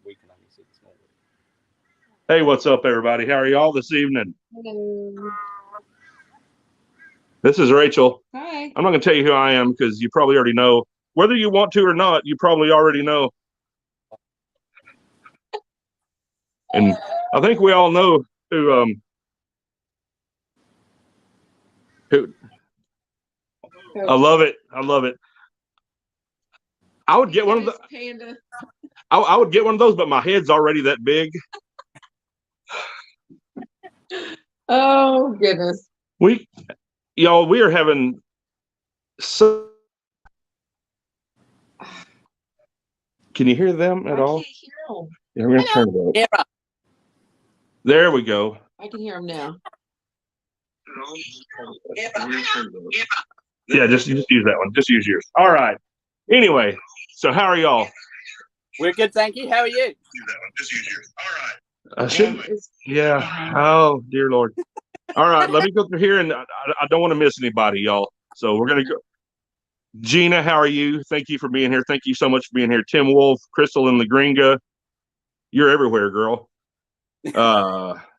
we can only see the small wheel. Hey, what's up, everybody? How are y'all this evening? Hello. This is Rachel. Hi. I'm not going to tell you who I am because you probably already know. Whether you want to or not, you probably already know. And I think we all know who. I love it. I love it. I would get one of the. Panda. I would get one of those, but my head's already that big. Oh goodness. We are having so. Can you hear them at all? I can't hear them. Yeah, we're gonna turn it up. Yeah. There we go. I can hear them now. Yeah, just use that one. Just use yours. All right. Anyway, so how are y'all? We're good, thank you. How are you? Just use yours. All right. Yeah. Oh, dear Lord. All right. Let me go through here, and I don't want to miss anybody, y'all. So we're gonna go. Gina, how are you? Thank you for being here. Thank you so much for being here. Tim Wolf, Crystal, and Lagringa. You're everywhere, girl.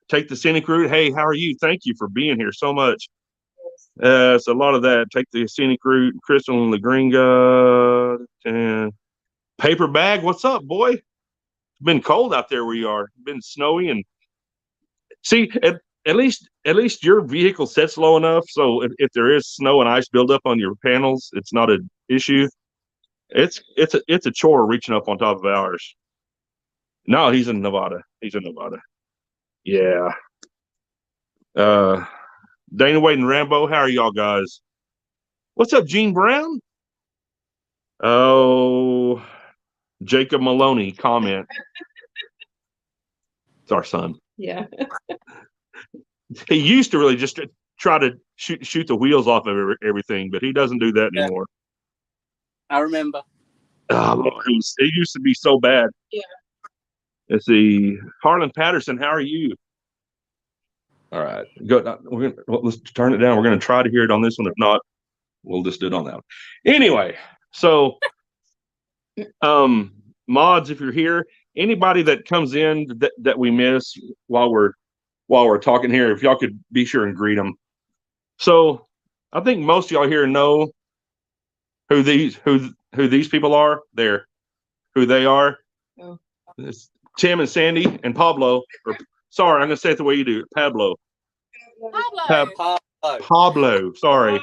Take the scenic route. Hey, how are you? Thank you for being here so much. It's a lot of that. Take the scenic route. Crystal and Lagringa. And paper bag. What's up, boy? It's been cold out there where you are. It's been snowy and see at least your vehicle sets low enough so if there is snow and ice buildup on your panels, it's not an issue. It's a chore reaching up on top of ours. No, he's in Nevada. Yeah. Dana Wade and Rambo, how are y'all guys? What's up, Gene Brown? Oh, Jacob Maloney comment. It's our son. Yeah. He used to really just try to shoot the wheels off of everything, but he doesn't do that anymore. I remember. Oh, it used to be so bad. Yeah. Let's see. Harlan Patterson, how are you? All right. Go. Let's turn it down. We're going to try to hear it on this one. If not, we'll just do it on that one. Anyway, so mods, if you're here, anybody that comes in that we miss while we're talking here, if y'all could be sure and greet them. So I think most of y'all here know who these people are. Who they are. Oh. It's Tim and Sandy and Pablo. Sorry, I'm gonna say it the way you do. Pablo. Pablo. Sorry.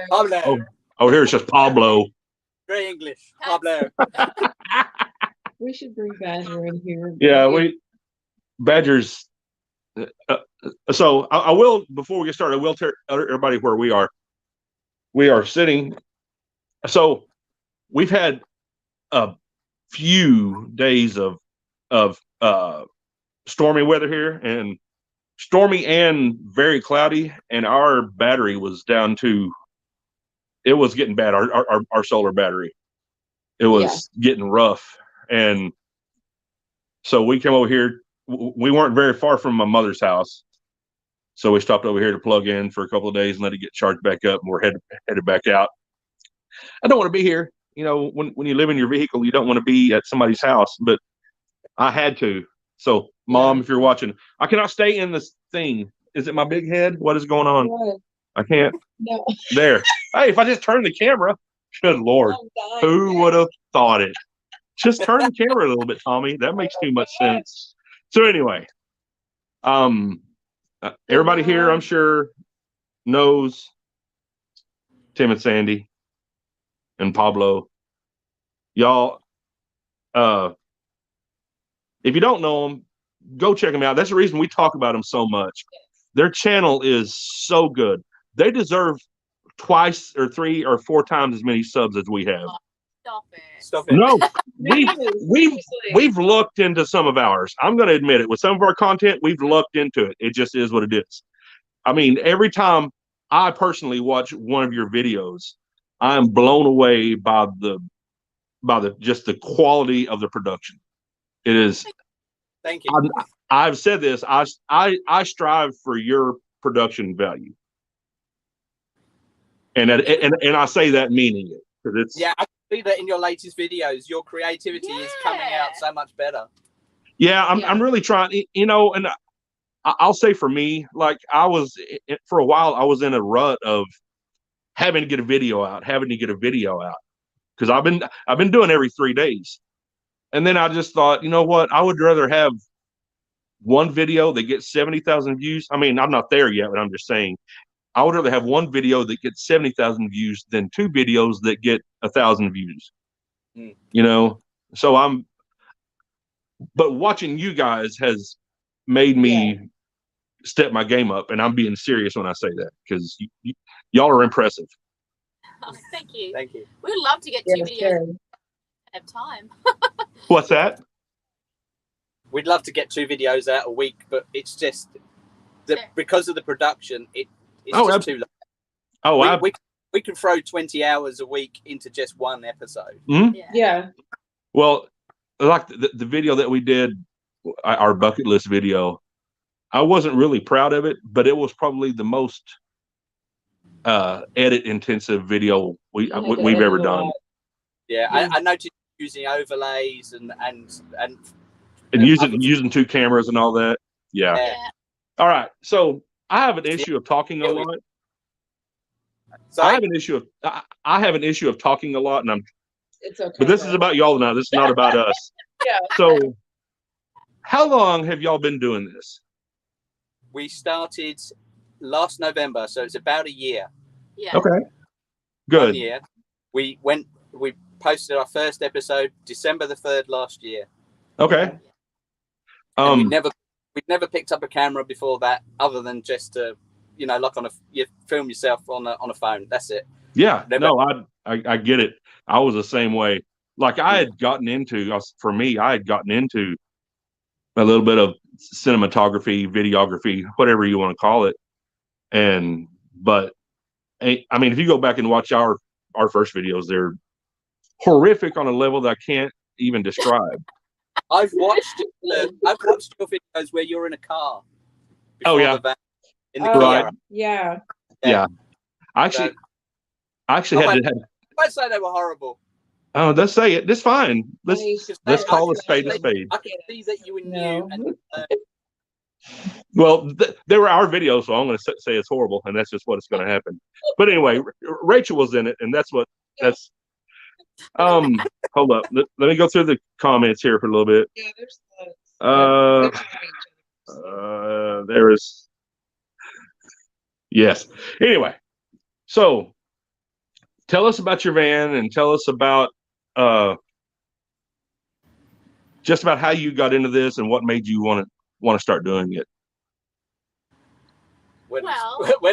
Pablo. Oh, here it's just Pablo. Very English. Pablo. We should bring Badger in here. Yeah, Badger's. So I will, before we get started, I will tell everybody where we are. We are sitting. So we've had a few days of stormy weather here, and stormy and very cloudy, and our battery was down to. It was getting bad. Our solar battery. It was getting rough, and so we came over here. We weren't very far from my mother's house, so we stopped over here to plug in for a couple of days and let it get charged back up, and we're headed back out. I don't want to be here. You know, when you live in your vehicle, you don't want to be at somebody's house, but I had to. So, Mom, if you're watching, I cannot stay in this thing. Is it my big head? What is going on? What? I can't. No. There. Hey, if I just turn the camera, good Lord, who would have thought it? Just turn the camera a little bit, Tommy. That makes too much sense. So anyway, everybody here, I'm sure, knows Tim and Sandy and Pablo. Y'all, if you don't know them, go check them out. That's the reason we talk about them so much. Their channel is so good. They deserve twice or 3 or 4 times as many subs as we have. Stop it. No, we've looked into some of ours. I'm going to admit it. With some of our content, we've looked into it. It just is what it is. I mean, every time I personally watch one of your videos, I'm blown away by the just the quality of the production. It is. Thank you. I've said this. I strive for your production value, and I say that meaning it, because it's. Yeah, I can see that in your latest videos. Your creativity is coming out so much better. Yeah, I'm really trying, you know, and I'll say for me, like for a while, I was in a rut of having to get a video out, because I've been doing every 3 days. And then I just thought, you know what? I would rather have one video that gets 70,000 views. I mean, I'm not there yet, but I'm just saying I would rather have one video that gets 70,000 views than 2 videos that get 1,000 views. You know, so but watching you guys has made me step my game up, and I'm being serious when I say that, because y'all are impressive. Oh, thank you. Thank you. We'd love to get 2 videos. Have time. What's that? We'd love to get 2 videos out a week, but it's just because of the production, it's just too long. Oh, we can throw 20 hours a week into just one episode. Mm-hmm. Yeah. Well, like the video that we did, our bucket list video, I wasn't really proud of it, but it was probably the most edit intensive video we've ever done. Yeah, I noticed using overlays and using 2 cameras and all that. Yeah. All right. So I have an issue of talking a lot. I have an issue of talking a lot, and it's okay. But this is about y'all now. This is not about us. Yeah. So how long have y'all been doing this? We started last November, so it's about a year. Yeah. Okay. Good. 1 year. We posted our first episode December the 3rd last year. Okay. We'd never picked up a camera before that, other than just to, you know, like you film yourself on a phone. That's it. Yeah. I get it. I was the same way. Like I had gotten into a little bit of cinematography, videography, whatever you want to call it. But I mean, if you go back and watch our first videos, they're horrific on a level that I can't even describe. I've watched your videos where you're in a car. Oh yeah, in the car. Yeah. I actually had to. I say they were horrible. Oh, let's say it. That's fine. Let's call a spade a spade. I can see that you were new. And, well, they were our videos, so I'm going to say it's horrible, and that's just what it's going to happen. But anyway, Rachel was in it, and that's. Hold up. Let me go through the comments here for a little bit. Yeah, there's there is. Yes. Anyway, so tell us about your van, and tell us about just about how you got into this and what made you want to start doing it. Where do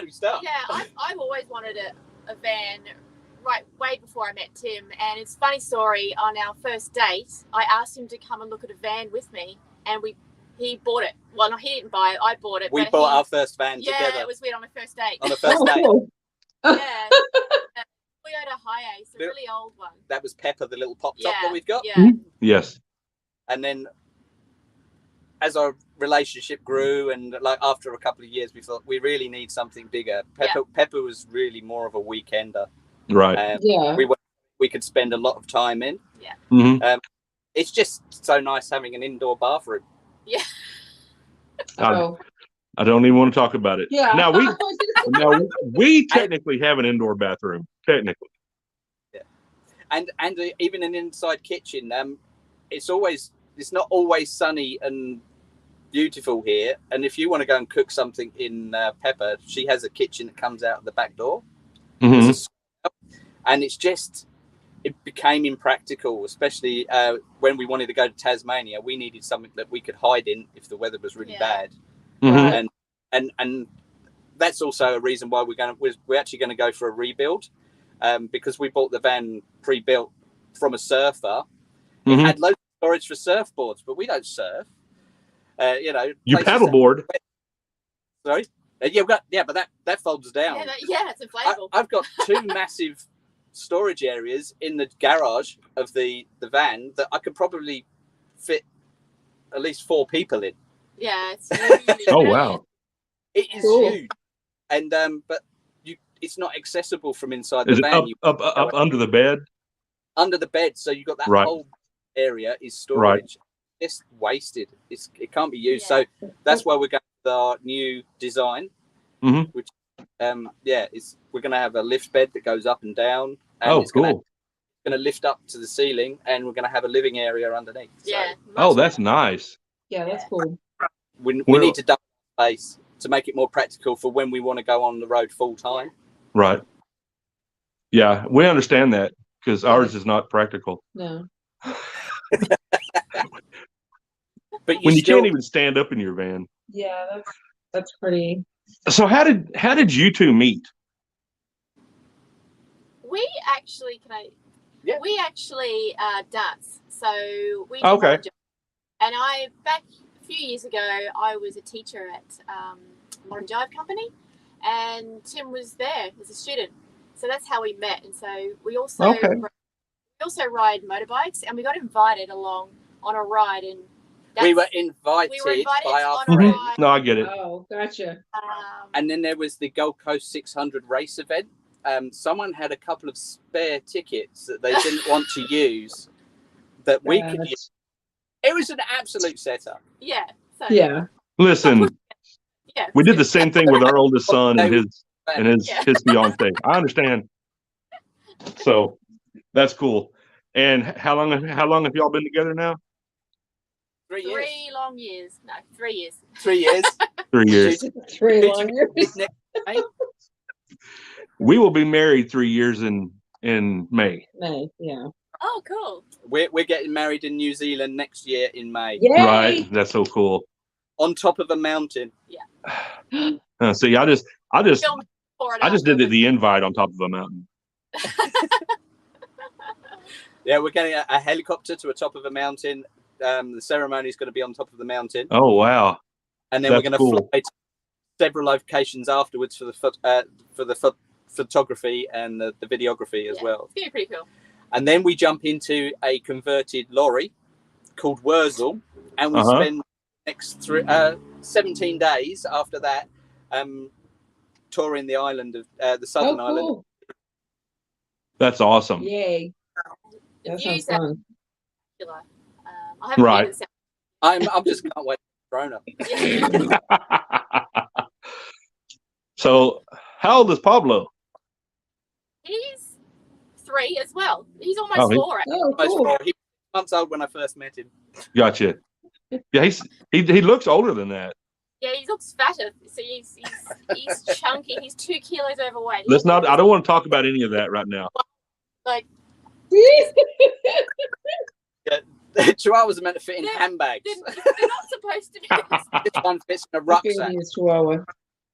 we start? Yeah, I've always wanted a van, right, way before I met Tim. And it's a funny story. On our first date, I asked him to come and look at a van with me, and he bought it. Well, no, he didn't buy it. I bought it. We bought our first van together. Yeah, it was weird on my first date. On the first date. Yeah. Toyota Hiace, a really old one. That was Pepper, the little pop top that we've got. Yeah. Mm-hmm. Yes. And then as our relationship grew, and like after a couple of years, we thought we really need something bigger. Pepper was really more of a weekender. Right. We could spend a lot of time in. Yeah. Mm-hmm. It's just so nice having an indoor bathroom. Yeah. I don't even want to talk about it. Yeah. Now we technically have an indoor bathroom. Technically. Yeah. And even an inside kitchen. It's not always sunny and beautiful here. And if you want to go and cook something in Pepper, she has a kitchen that comes out the back door. Mm-hmm. And it became impractical, especially when we wanted to go to Tasmania. We needed something that we could hide in if the weather was really bad. Mm-hmm. And that's also a reason why we're actually going to go for a rebuild, because we bought the van pre-built from a surfer. Mm-hmm. It had loads of storage for surfboards, but we don't surf. You paddleboard. Sorry. But that folds down. Yeah, it's inflatable. I've got 2 massive storage areas in the garage of the van that I could probably fit at least 4 people in. Yeah, it's really Oh wow. It is huge. And but it's not accessible from inside the van. Up under the bed? Under the bed, so you've got that whole area is storage. Right. just wasted. It can't be used. Yeah. So that's why we're going with our new design, which we're going to have a lift bed that goes up and down, and it's cool. going to lift up to the ceiling, and we're going to have a living area underneath. Yeah. Oh, that's nice. Yeah, that's cool. We need to double space to make it more practical for when we want to go on the road full time. Right. Yeah, we understand that because ours is not practical. No. But you can't even stand up in your van. Yeah, that's pretty. So how did you two meet? We actually we actually dance. So we did Okay. and back a few years ago I was a teacher at Modern Jive Company, and Tim was there as a student. So that's how we met. And so we also ride motorbikes, and we got invited along on a ride, and we were invited by our on a friends. ride. No, I get it. Oh, gotcha. And then there was the Gold Coast 600 race event. Someone had a couple of spare tickets that they didn't want to use that we could use. It was an absolute setup. Yeah. So Yeah. Listen, yeah, we did the same thing with our oldest son and his fiance. I understand. So that's cool. And how long have y'all been together now? 3 years. 3 long years. No, 3 years. 3 years. 3 years. 3 long years. We will be married 3 years in May. May, yeah. Oh, cool. We're getting married in New Zealand next year in May. Yay! Right. That's so cool. On top of a mountain. Yeah. See, I just did the invite on top of a mountain. Yeah, we're getting a helicopter to the top of a mountain. The ceremony is going to be on top of the mountain. Oh, wow. And then we're going to fly to several locations afterwards for the photography and the videography as well. It's going to be pretty cool. And then we jump into a converted lorry called Wurzel, and we spend the next 17 days after that touring the island of the southern island. That's awesome. Yay. That sounds fun. I haven't Right. I'm just can't wait for Corona. So, how old is Pablo? He's 3 as well. He's almost 4. Oh, cool. He was months old when I first met him. Gotcha. Yeah, he looks older than that. Yeah, he looks fatter. So he's chunky. He's 2 kilos overweight. I don't want to talk about any of that right now. Like, Chihuahuas are meant to fit in handbags. they're not supposed to be. This one fits in a rucksack. Chihuahua.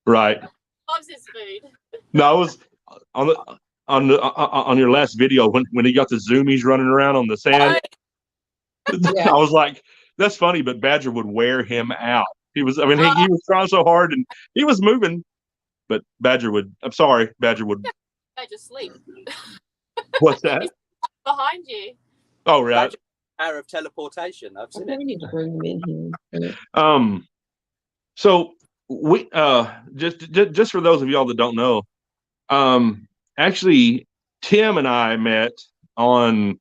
Right. Loves his food. No, I was on your last video when he got the zoomies running around on the sand. Yeah. I was like, that's funny, but Badger would wear him out. He was trying so hard and he was moving, but Badger would Just sleep. What's that? Behind you. Oh, right. Power of teleportation. I've seen We it. need to bring them in here. So we just for those of y'all that don't know, actually Tim and I met on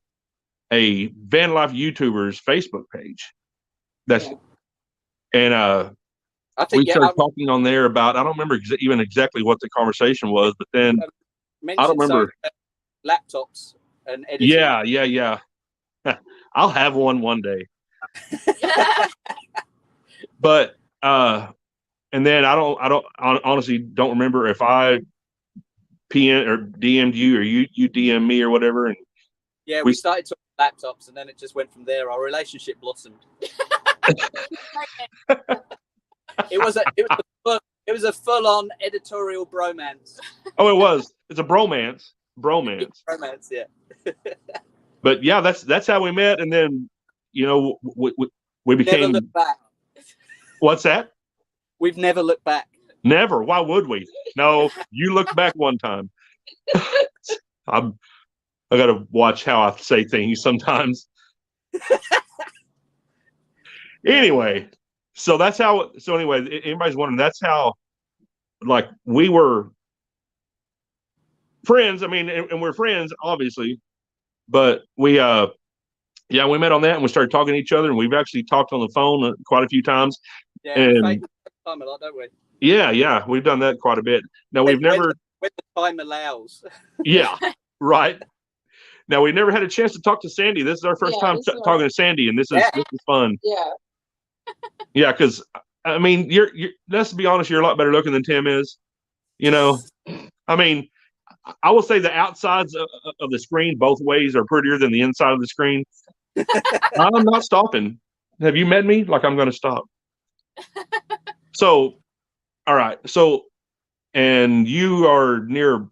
a van life YouTubers Facebook page. And we started talking on there about, I don't remember even exactly what the conversation was, but then I don't remember laptops and editing. Yeah. I'll have one day. But and then I honestly don't remember if I PM or DM'd you or you DM me or whatever. And yeah, we started talking laptops, and then it just went from there. Our relationship blossomed. It was a full-on editorial bromance. Oh, it was. It's a bromance. Bromance, yeah. But yeah, that's how we met, and then we became. Never looked back. What's that? We've never looked back. Never. Why would we? No, you looked back one time. I got to watch how I say things sometimes. Anyway, so that's how. So anyway, anybody's wondering, that's how, like, we were friends. I mean, and we're friends, obviously, but we Yeah, we met on that and we started talking to each other, and we've actually talked on the phone quite a few times. Yeah, And we fake time a lot, don't we? yeah, we've done that quite a bit. Now we've never, when the time allows. yeah, right. Now we've never had a chance to talk to Sandy. This is our first time talking to Sandy, and this is fun. Yeah. Yeah, because I mean, you're let's be honest, you're a lot better looking than Tim is. You know, I mean, I will say the outsides of the screen both ways are prettier than the inside of the screen. I'm not stopping. Have you met me? Like I'm going to stop. So, all right. So, and you are near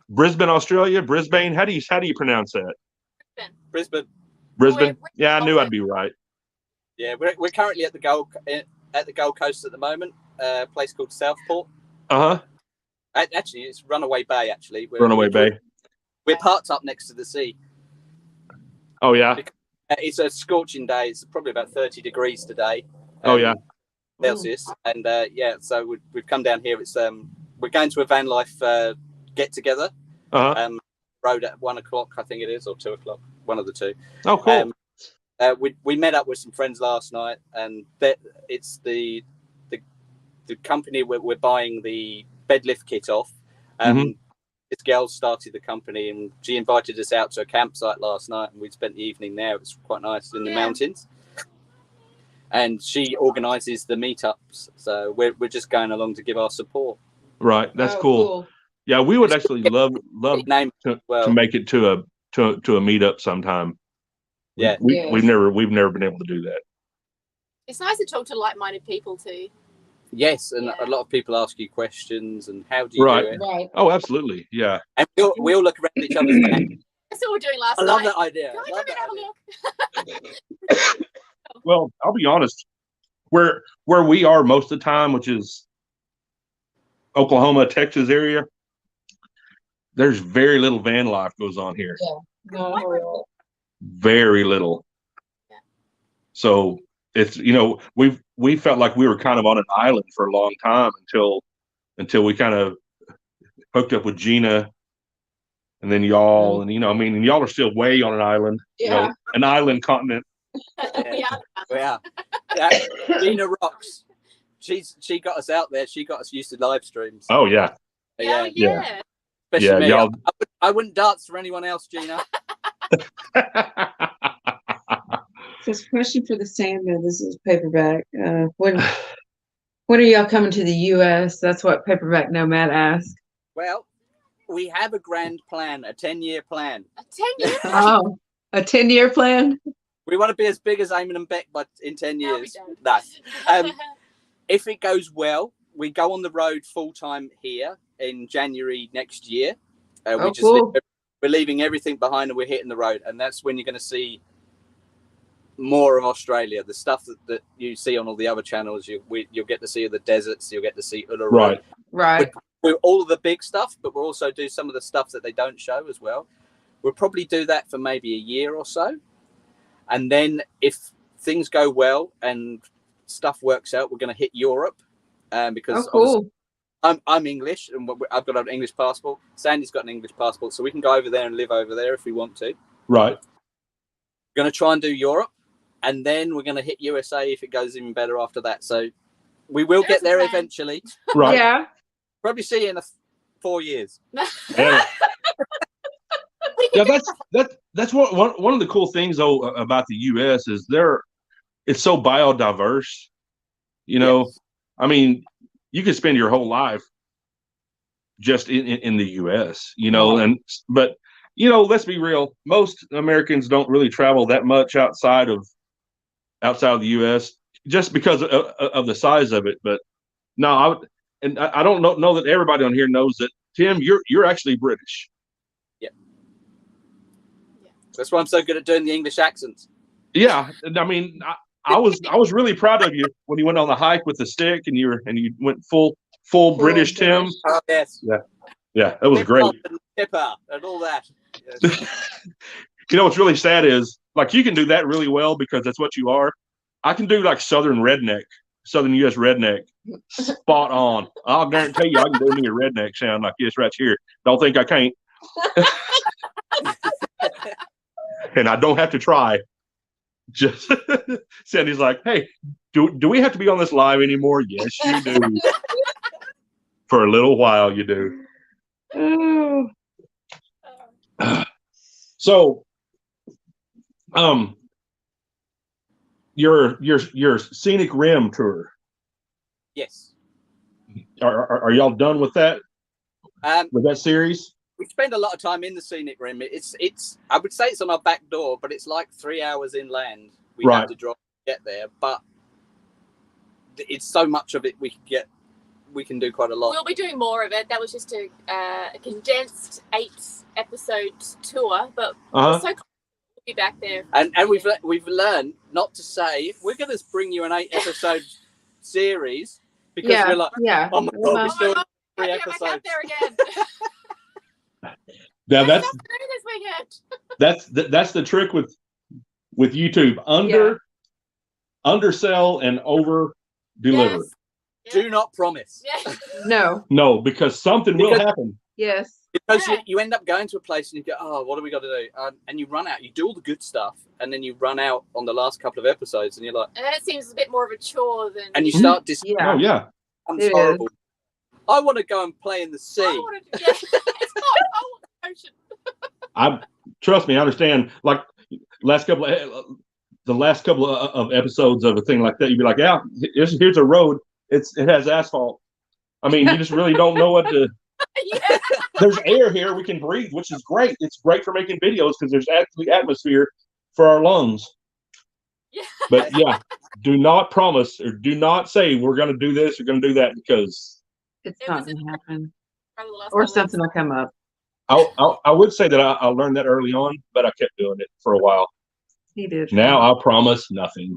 Brisbane, Australia. Brisbane. How do you pronounce that? Brisbane. Brisbane. Yeah, I knew I'd be right. Yeah, we're currently at the Gold Coast at the moment. A place called Southport. Actually, it's Runaway Bay. Actually, Runaway Bay. We're parked up next to the sea. Oh yeah. It's a scorching day. It's probably about 30 degrees today. Oh yeah. Celsius, and so we've come down here. It's we're going to a van life get together. Road at 1 o'clock, I think it is, or 2 o'clock, one of the two. Oh, cool. We met up with some friends last night, and it's the company we're buying the bed lift kit off. This girl started the company, and she invited us out to a campsite last night, and we spent the evening there. It was quite nice in the mountains. And she organises the meetups, so we're just going along to give our support. Right, that's cool. Yeah, we would actually love to make it to a meetup sometime. Yeah, we've never been able to do that. It's nice to talk to like-minded people too. Yes, and a lot of people ask you questions and how do you do it? Right. Oh, absolutely, yeah. And we all look around each other's back. That's what we're doing last night. I love that idea. Can we come and have a look? Well, I'll be honest. Where we are most of the time, which is Oklahoma, Texas area, there's very little van life goes on here. Yeah, no, very little. Yeah. So it's we felt like we were kind of on an island for a long time until we kind of hooked up with Gina, and then y'all, and and y'all are still way on an island. Yeah, an island continent. Yeah. Gina rocks. She got us out there. She got us used to live streams. Oh yeah. Yeah. Especially me. I wouldn't dance for anyone else, Gina. So, question for the Sandman. This is Paperback. When are y'all coming to the U.S.? That's what Paperback Nomad asked. Well, we have a grand plan, a 10-year plan. A 10-year plan? Oh, a 10-year plan? We want to be as big as Eamon and Beck, but in 10 years. No. If it goes well, we go on the road full-time here in January next year. Cool. We're leaving everything behind and we're hitting the road. And that's when you're going to see more of Australia. The stuff that you see on all the other channels, you'll get to see the deserts, you'll get to see Uluru. Right. We're all of the big stuff, but we'll also do some of the stuff that they don't show as well. We'll probably do that for maybe a year or so. And then if things go well and stuff works out, we're going to hit Europe because I'm English and I've got an English passport. Sandy's got an English passport, so we can go over there and live over there if we want to. Right. We're going to try and do Europe, and then we're going to hit USA if it goes even better after that. So we will get there eventually. Right. Yeah. Probably see you in 4 years. Yeah, that's one of the cool things though about the U.S. is it's so biodiverse. Yes. I mean, you could spend your whole life just in the U.S. But let's be real. Most Americans don't really travel that much outside of the U.S. just because of the size of it. But no, I don't know that everybody on here knows that. Tim, you're actually British. That's why I'm so good at doing the English accents. Yeah, I mean, I was really proud of you when you went on the hike with the stick and you went full British Tim. Oh, yes. Yeah, that was great. Pippa and all that. Yes. What's really sad is like you can do that really well because that's what you are. I can do like Southern U.S. redneck, spot on. I'll guarantee you I can do me a redneck sound like this right here. Don't think I can't. and I don't have to try. Just Sandy's like, hey, do we have to be on this live anymore? Yes, you do. For a little while, you do. Oh. So, your scenic rim tour. Yes. Are y'all done with that? With that series? We spend a lot of time in the scenic rim. It's I would say it's on our back door, but it's like 3 hours inland. We Right. have to drive to get there, but it's so much of it we can do quite a lot. We'll be doing more of it. That was just a condensed 8-episode tour, but we're so cool to be back there. And we've learned not to say we're going to bring you an 8-episode series because we're like, oh my god, we're still 3 episodes. Back there again. Now this weekend. that's the trick with YouTube. Undersell and over deliver. Yes. Do not promise. Yes. No, because something will happen. Yes. Because you end up going to a place and you go, oh, what do we got to do? And you run out. You do all the good stuff, and then you run out on the last couple of episodes, and you're like, and then it seems a bit more of a chore than. And you start Oh yeah, it's horrible. I want to go and play in the sea. It's hot. I want the ocean. Trust me, I understand. Like the last couple of episodes of a thing like that, you'd be like, yeah, here's a road. It has asphalt. I mean, you just really don't know what to. Yeah. There's air here. We can breathe, which is great. It's great for making videos because there's actually atmosphere for our lungs. Yeah. But yeah, do not promise or do not say we're going to do this or going to do that because it's not going to happen. Or Or something will come up. I would say that I learned that early on, but I kept doing it for a while. He did. Now I'll promise nothing.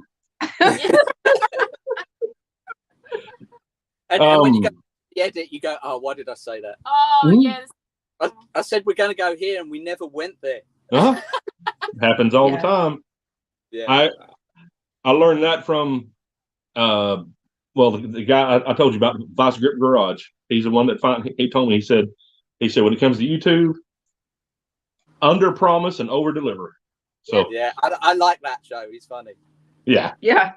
And when you go to the edit, you go, oh, why did I say that? Oh, yes. I said we're going to go here, and we never went there. Happens all the time. Yeah. I learned that from, the guy I told you about, Vice Grip Garage. He's the one that he told me, he said, when it comes to YouTube, under promise and over deliver. So yeah, I like that show. He's funny. Yeah. Yeah.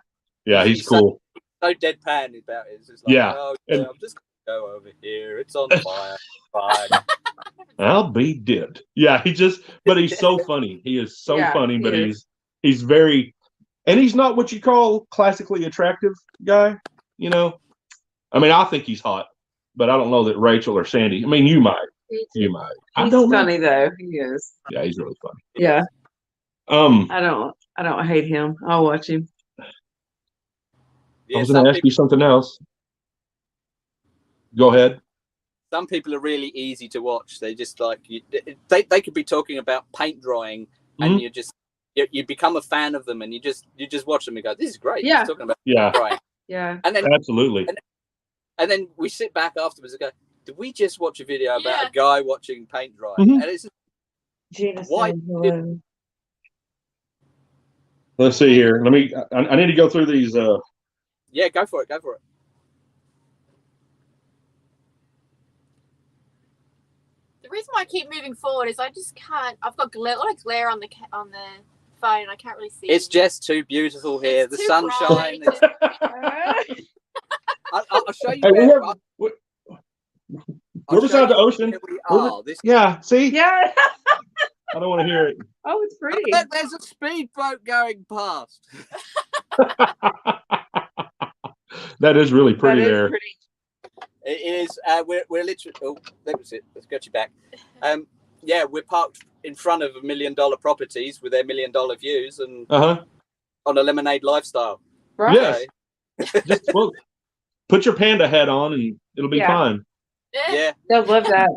Yeah, he's cool. So deadpan about it. It's just like, I'm just gonna go over here. It's on fire. Fine. I'll be dead. Yeah, but he's so funny. He is so funny, but he's very, and he's not what you call classically attractive guy. You know, I mean, I think he's hot, but I don't know that Rachel or Sandy. I mean, you might. You might. He's funny though. He is. Yeah, he's really funny. Yeah. I don't hate him. I'll watch him. I was going to ask you something else. Go ahead. Some people are really easy to watch. They just like they could be talking about paint drying, and you become a fan of them, and you just watch them and go, "This is great." Yeah. He's talking about drying. Yeah. And then absolutely. And then we sit back afterwards and go, "Did we just watch a video about a guy watching paint drying?" And it's why. Let's see here. I need to go through these. Yeah, go for it. Go for it. The reason why I keep moving forward is I just can't. I've got a lot of glare on the phone. I can't really see. It's just too beautiful here. The sunshine. I'll show you. We're beside the ocean. Yeah. See. Yeah. I don't want to hear it. Oh, it's pretty. There's a speedboat going past. That is really pretty there. Pretty. It is. We're literally. Oh, that was it. Let's get you back. We're parked in front of $1 million properties with their $1 million views and on a lemonade lifestyle. Right. Just put your panda hat on and it'll be fine. Yeah. They'll love that.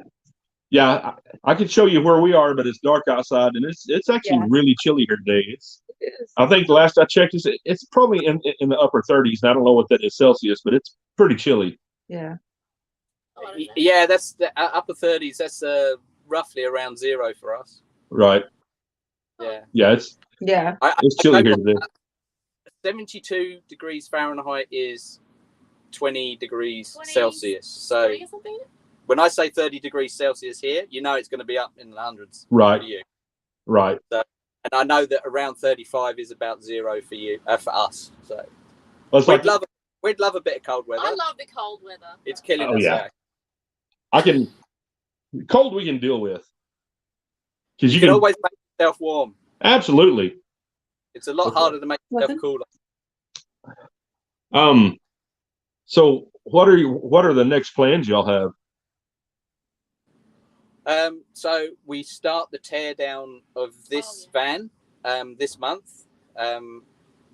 Yeah, I could show you where we are, but it's dark outside, and it's actually really chilly here today. It is. I think the last I checked, it's probably in the upper 30s. I don't know what that is Celsius, but it's pretty chilly. Yeah. Yeah, that's the upper 30s. That's roughly around 0 for us. Right. Yeah. Yeah, it's chilly here today. 72 degrees Fahrenheit is 20 degrees Celsius. So when I say 30 degrees Celsius here, you know it's going to be up in the hundreds. Right. For you. Right. So, And I know that around 35 is about zero for you, for us. So Well, it's we'd love a bit of cold weather. I love the cold weather. It's killing Oh, us. yeah. Cold we can deal with. Because You can always make yourself warm. Absolutely. It's a lot harder to make yourself cooler. So what are the next plans y'all have? So we start the tear down of this van this month.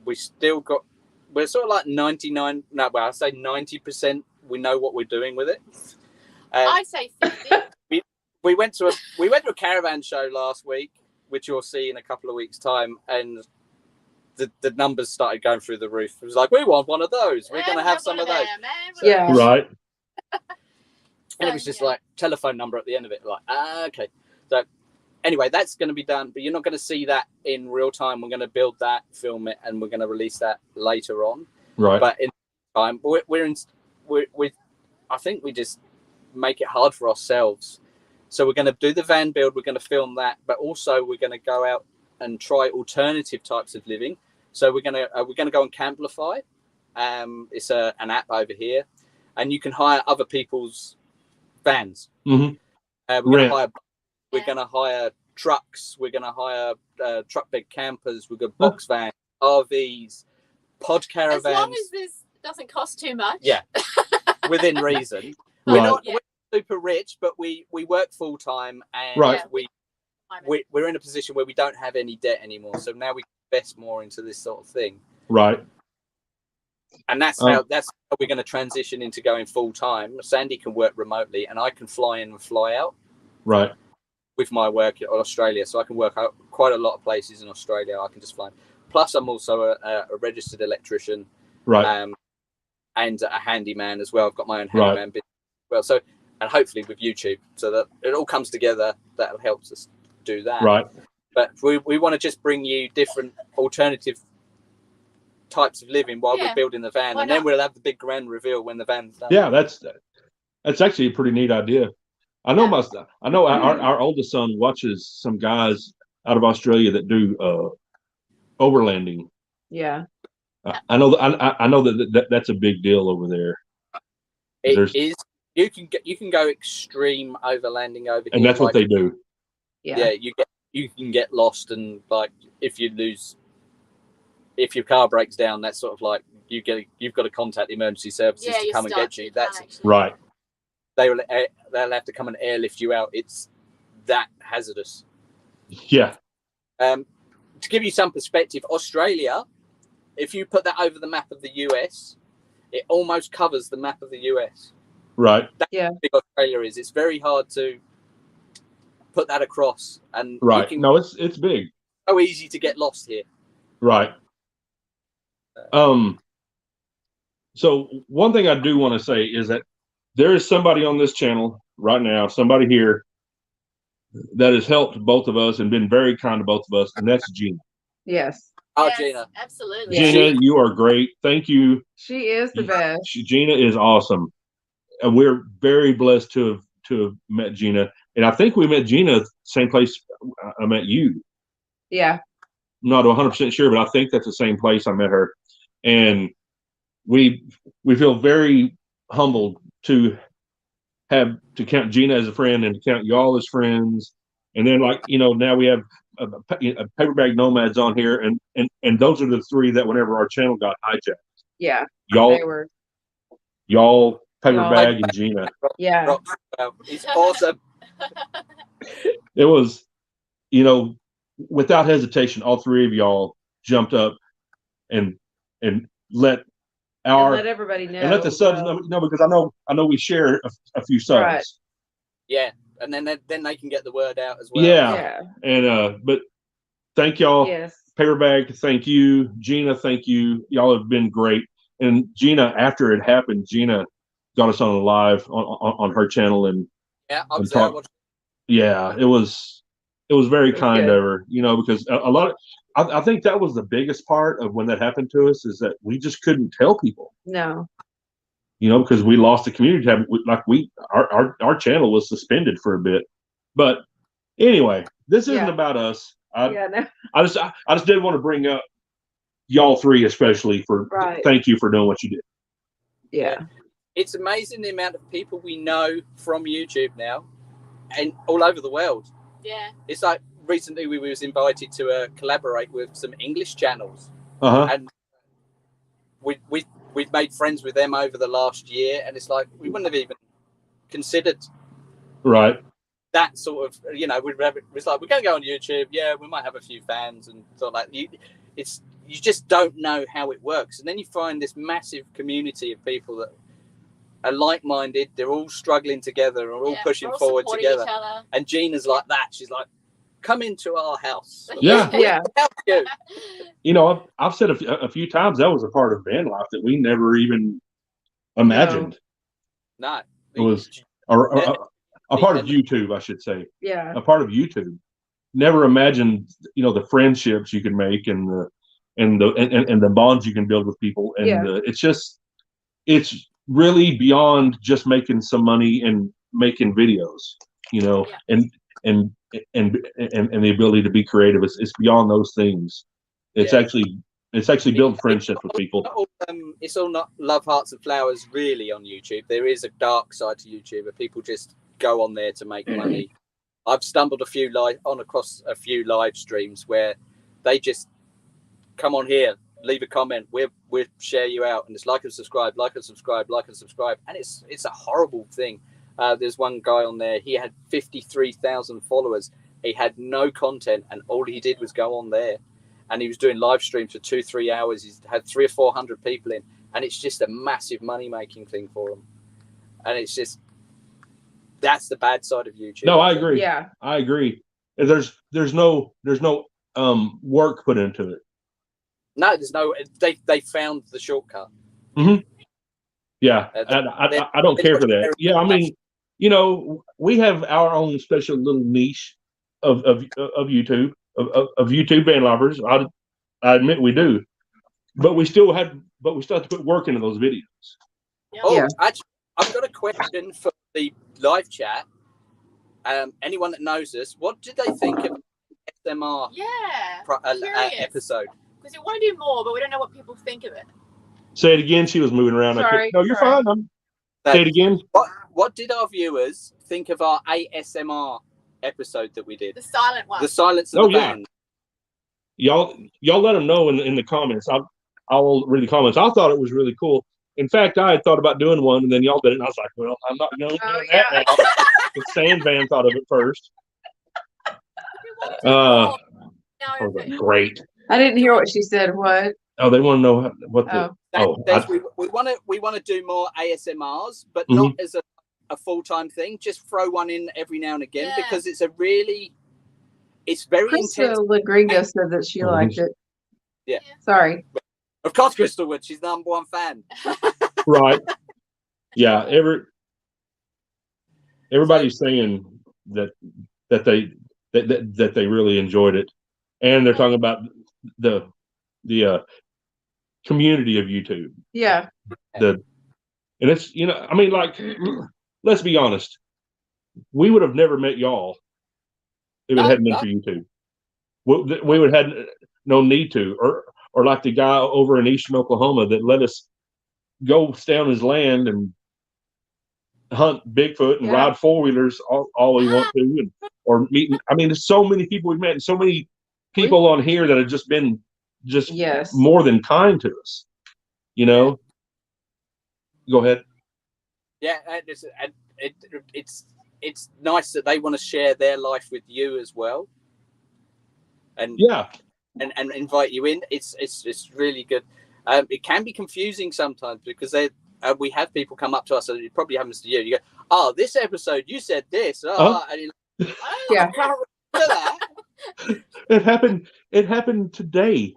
We're sort of like 90% we know what we're doing with it. I'd say 50. We went to a caravan show last week, which you'll see in a couple of weeks' time, and the numbers started going through the roof. It was like, we want one of those. We're going to have some of those. Yeah. Right. And it was just like telephone number at the end of it. Like, okay. So anyway, that's going to be done, but you're not going to see that in real time. We're going to build that, film it, and we're going to release that later on. Right. But in time, I think we just make it hard for ourselves. So we're going to do the van build. We're going to film that, but also we're going to go out and try alternative types of living. So we're going to go on Camplify. It's an app over here, and you can hire other people's vans. Mm-hmm. We're going to hire trucks. We're going to hire truck bed campers. We've got box vans, RVs, pod caravans. As long as this doesn't cost too much. Yeah, within reason. Right. We're not super rich, but we work full time, and we're in a position where we don't have any debt anymore. So now we invest more into this sort of thing. Right. And that's how we're going to transition into going full time. Sandy can work remotely, and I can fly in and fly out. Right. With my work in Australia, so I can work out quite a lot of places in Australia. I can just fly. Plus, I'm also a registered electrician, right, and a handyman as well. I've got my own handyman business as well. So, and hopefully with YouTube, so that it all comes together. That helps us do that. Right. But we want to just bring you different alternative types of living while we're building the van, and then we'll have the big grand reveal when the van's done. Yeah, that's actually a pretty neat idea. I know our oldest son watches some guys out of Australia that do overlanding. Yeah. I know that that's a big deal over there. It is. You can go extreme overlanding over here, and that's what they do. Yeah. You can get lost, and like if your car breaks down, that's sort of like you've got to contact the emergency services to come and get you. That's right. They'll have to come and airlift you out. It's that hazardous. Yeah. To give you some perspective, Australia, if you put that over the map of the US, it almost covers the map of the US. Right. That's how big Australia is. It's very hard to put that across. And right. No, it's big. So easy to get lost here. Right. So one thing I do want to say is that there is somebody on this channel right now, somebody here that has helped both of us and been very kind to both of us, and that's Gina. Yes. Oh, yes, Gina. Absolutely. Gina, you are great. Thank you. She is the best. Gina is awesome. And we're very blessed to have met Gina. And I think we met Gina same place I met you. Yeah. I'm not 100% sure, but I think that's the same place I met her. And we feel very humbled to count Gina as a friend and to count y'all as friends. And then now we have a Paperback Nomads on here, and those are the three that whenever our channel got hijacked. Yeah. Y'all Paperbag and Gina. Yeah. It's awesome. It was, without hesitation, all three of y'all jumped up and let everybody know. And let the subs know, because I know we share a few subs. Right. Yeah. And then they can get the word out as well. Yeah. And but thank y'all. Yes. Paperback, thank you. Gina, thank you. Y'all have been great. And Gina, after it happened, Gina got us on a live on her channel and yeah, it was very kind of her, because a lot of I think that was the biggest part of when that happened to us, is that we just couldn't tell people. No. Because we lost the community tab. Our channel was suspended for a bit. But anyway, this isn't about us. I just did want to bring up y'all three, especially for thank you for doing what you did. Yeah. It's amazing the amount of people we know from YouTube now and all over the world. Yeah. It's like recently we was invited to collaborate with some English channels. And we've made friends with them over the last year, and it's like we wouldn't have even considered that sort of, you know, it's like we're going to go on YouTube. Yeah, we might have a few fans and sort of like you just don't know how it works, and then you find this massive community of people that are like-minded. They're all struggling together and all pushing forward together. And Gina's like that. She's like, come into our house. Yeah. Help you. You know, I've said a few times that was a part of van life that we never even imagined. No. It was a part of YouTube, I should say. Yeah. A part of YouTube. Never imagined, you know, the friendships you can make and the bonds you can build with people. And it's really beyond just making some money and making videos, you know, and the ability to be creative. It's beyond those things. It's actually building friendships with people. It's all not love, hearts, and flowers really on YouTube. There is a dark side to YouTube where people just go on there to make money. I've stumbled across a few live streams where they just come on here, leave a comment, we'll share you out, and it's like and subscribe, and it's a horrible thing. There's one guy on there, he had 53,000 followers. He had no content, and all he did was go on there, and he was doing live streams for 2-3 hours. He's had 300 or 400 people in, and it's just a massive money making thing for him. And it's just, that's the bad side of YouTube. No, I agree. Yeah, I agree. There's no work put into it. No, there's no. They found the shortcut. Yeah, I don't care for that. Yeah, I mean, you know, we have our own special little niche of YouTube of YouTube van lovers. I admit we do, but we still have to put work into those videos. Actually, I've got a question for the live chat. Anyone that knows us, what did they think of SMR episode? Because we want to do more, but we don't know what people think of it. Say it again. She was moving around. Sorry. No, you're fine. Say it again. What did our viewers think of our ASMR episode that we did? The silent one. The silence of the band. Y'all let them know in the comments. I'll read the comments. I thought it was really cool. In fact, I had thought about doing one, and then y'all did it, and I was like, well, I'm not going to do that now. The Sand Van thought of it first. Great. I didn't hear what she said. What? Oh, they want to know what the. We want to do more ASMRs, but not as a full-time thing. Just throw one in every now and again because it's very intense. Lagringa said that she liked it. Yeah. Sorry. Of course, Crystal would. She's the #1 fan. Right. Yeah. Everybody's saying that they really enjoyed it, and they're talking about the community of YouTube. Yeah. And it's, you know, I mean, like, let's be honest, we would have never met y'all if it hadn't been for YouTube. We would have had no need to, or like the guy over in Eastern Oklahoma that let us go stay on his land and hunt Bigfoot and ride 4-wheelers all we want to, or meeting. I mean, there's so many people we've met, and so many people on here that have just been more than kind to us. You know. Go ahead. Yeah, it's nice that they want to share their life with you as well, and and invite you in. It's really good. It can be confusing sometimes because we have people come up to us, and it probably happens to you. You go, "Oh, this episode you said this," and you're like, I can't remember that. It happened today.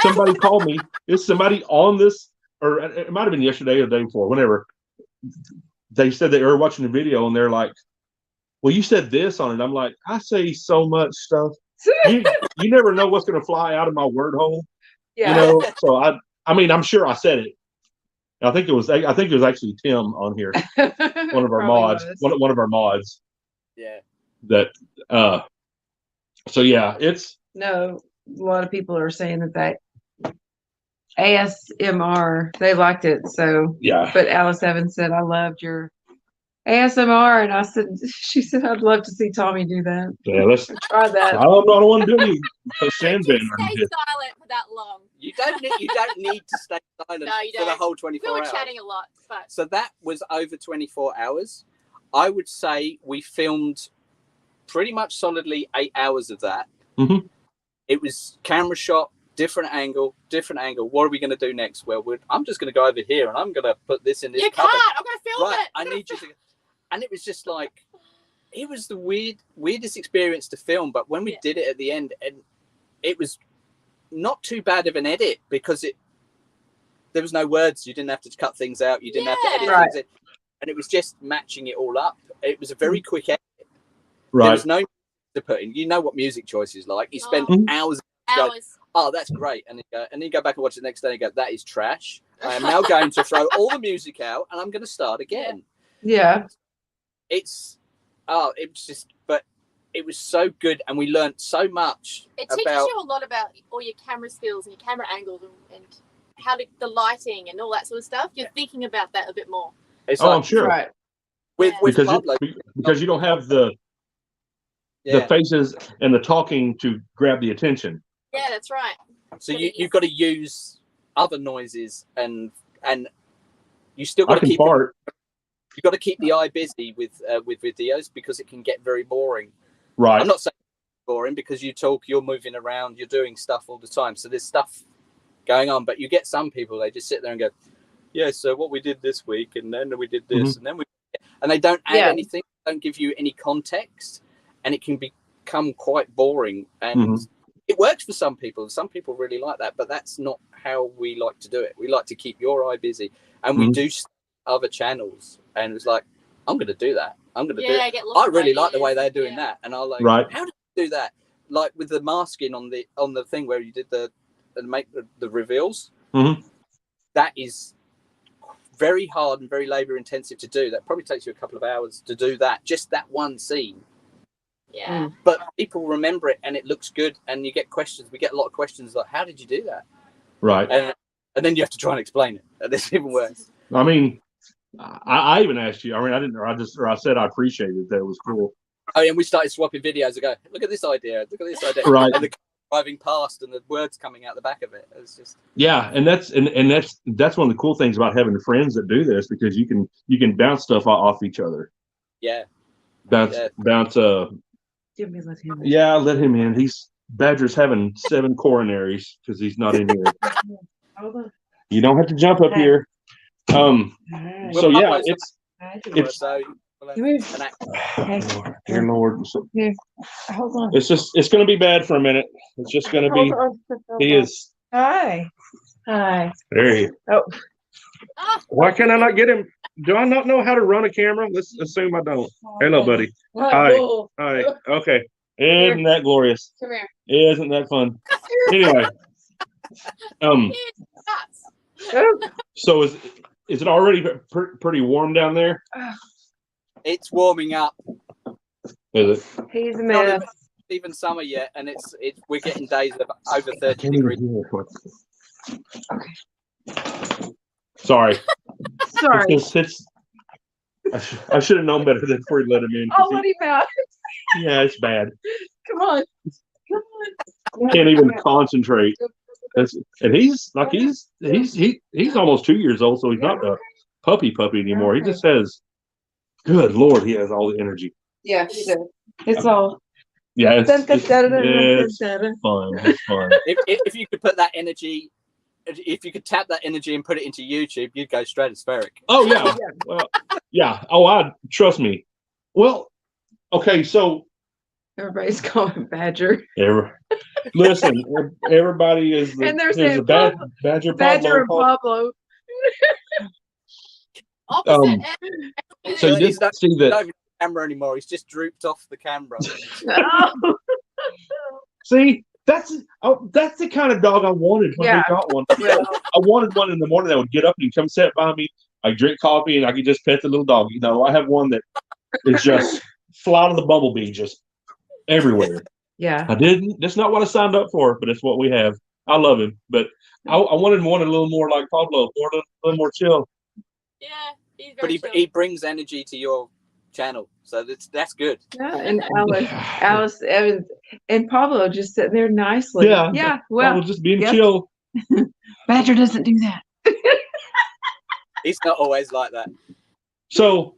Somebody called me. Is somebody on this? Or it might have been yesterday or the day before, whenever. They said they were watching the video, and they're like, well, you said this on it. I'm like, I say so much stuff. You never know what's going to fly out of my word hole. Yeah. You know? So, I mean, I'm sure I said it. I think it was actually Tim on here. One of our mods. One of our mods. Yeah. That, So yeah, it's No, a lot of people are saying that ASMR, they liked it. So, yeah. but Alice Evans said, I loved your ASMR. And I said, she said, I'd love to see Tommy do that. Yeah, let's. Try I that. don't want to do any sandband Stay or anything. silent for that long. You don't need to stay silent No, you for the don't. whole We 24 were hours. chatting a lot, but So that was over 24 hours. I would say we filmed pretty much solidly 8 hours of that. Mhm. It was camera shot, different angle. What are we going to do next? Well, I'm just going to go over here and I'm going to put this in this you cupboard. can't. I'm going to film Right, it. I need you to. And it was just like, it was the weirdest experience to film. But when we did it at the end, and it was not too bad of an edit because there was no words. You didn't have to cut things out. You didn't have to edit Right. things in. And it was just matching it all up. It was a very quick edit. There Right. was no music to put in. You know what music choice is like. You spend hours. Hours. Oh, that's great. And then you go back and watch it the next day and go, that is trash. I am now going to throw all the music out and I'm going to start again. Yeah. It was just, but it was so good. And we learned so much It teaches about, you a lot about all your camera skills and your camera angles and how the lighting and all that sort of stuff. You're thinking about that a bit more. it's Oh, like I'm sure. Right. with Because Pablo, because you don't have the faces and the talking to grab the attention. Yeah, that's right. So you've got to use other noises and you still got I to can keep fart. you've got to keep the eye busy with videos because it can get very boring. Right. I'm not saying it's boring because you're moving around, you're doing stuff all the time. So there's stuff going on, but you get some people, they just sit there and go, yeah, so what we did this week and then we did this and then and they don't add anything, don't give you any context, and it can become quite boring. And it works for some people. Some people really like that, but that's not how we like to do it. We like to keep your eye busy, and we do other channels. And it's like, I'm going to do that. I'm going to do it. I really like the way they're doing that, and I'll like, how did you do that? Like with the masking on the thing where you did make the reveals. That is very hard and very labor intensive to do. That probably takes you a couple of hours to do that, just that one scene. Yeah. But people remember it and it looks good, and you get questions. We get a lot of questions like, how did you do that? Right. And then you have to try and explain it. And it's even worse. I mean, I even asked you. I mean, I didn't. I said I appreciated it. That it was cool. Oh, and we started swapping videos. I go, look at this idea. Look at this idea. Right. And the driving past and the words coming out the back of it. It's just and that's one of the cool things about having friends that do this, because you can bounce stuff off each other. Yeah. Bounce. Let him. Yeah, let him in. Badger's having 7 coronaries because he's not in here. Hold on. You don't have to jump up here. So yeah, it's so dear Lord. Here. Hold on. It's going to be bad for a minute. It's just going to be. He is. Hi. There he is. Oh. Why can I not get him? Do I not know how to run a camera? Let's assume I don't. Hello, buddy. Hi. Hi. Okay. Isn't that glorious? Come here. Isn't that fun? Anyway. So is it already pretty warm down there? It's warming up. Is it? He's a mess. Even summer yet, and we're getting days of over 30 degrees. Okay. Sorry. Sorry. I should have known better before he let him in. Oh, what are you about? Yeah, it's bad. Come on. Can't even concentrate. And he's almost 2 years old, so he's not a puppy anymore. He just has, good Lord, he has all the energy. Yeah, he does. It's all. Yeah, it's fun. It's fun. If you could put that energy, if you could tap that energy and put it into YouTube, you'd go stratospheric. Oh yeah, well, yeah. Oh, trust me. Well, okay, so everybody's calling Badger. Listen, everybody is. And they're saying a Badger, Badger and Pablo. So you just see that. Camera anymore. He's just drooped off the camera. See, that's the kind of dog I wanted when we got one. I wanted one in the morning that would get up and come sit by me. I drink coffee and I could just pet the little dog. I have one that is just fly to the bumblebee, just everywhere. Yeah. I didn't. That's not what I signed up for, but it's what we have. I love him, but I wanted one a little more like Pablo, a little more chill. Yeah, he's But very chill. he brings energy to your channel, so that's good. Yeah, and Alice, Evans, and Pablo just sitting there nicely. Yeah. Yeah. I Well, was just being yes. chill. Badger doesn't do that. He's not always like that. So,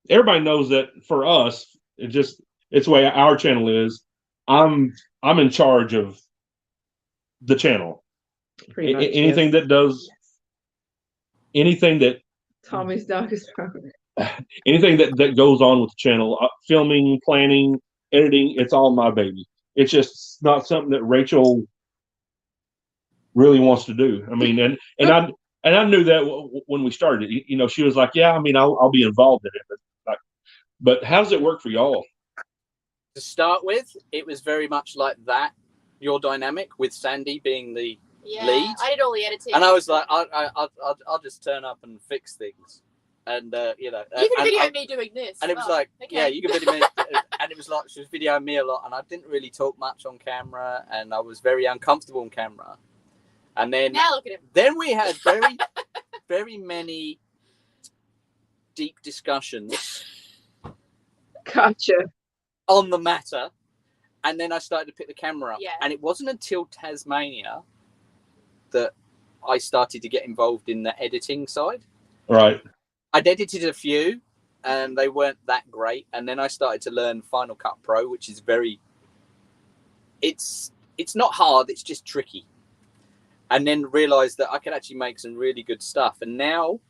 everybody knows that for us, it's the way our channel is. I'm in charge of the channel. Pretty much. Anything yes. that does anything that Tommy's dog is probably. anything that goes on with the channel, filming, planning, editing, it's all my baby. It's just not something that Rachel really wants to do. I mean, and I knew that when we started. She was like, "Yeah, I mean, I'll be involved in it." But how does it work for y'all? To start with, it was very much like that. Your dynamic with Sandy being the lead. I did all the editing. And I was like, I'll just turn up and fix things, and you can video me doing this. And it was okay. Yeah, you can video me. And it was like she was videoing me a lot, and I didn't really talk much on camera, and I was very uncomfortable on camera. And then now look at him. Then we had very many deep discussions. Gotcha. On the matter, and then I started to pick the camera up. Yeah. And it wasn't until Tasmania that I started to get involved in the editing side. Right. I'd edited a few, and they weren't that great. And then I started to learn Final Cut Pro, which is it's not hard, it's just tricky. And then realized that I could actually make some really good stuff. And now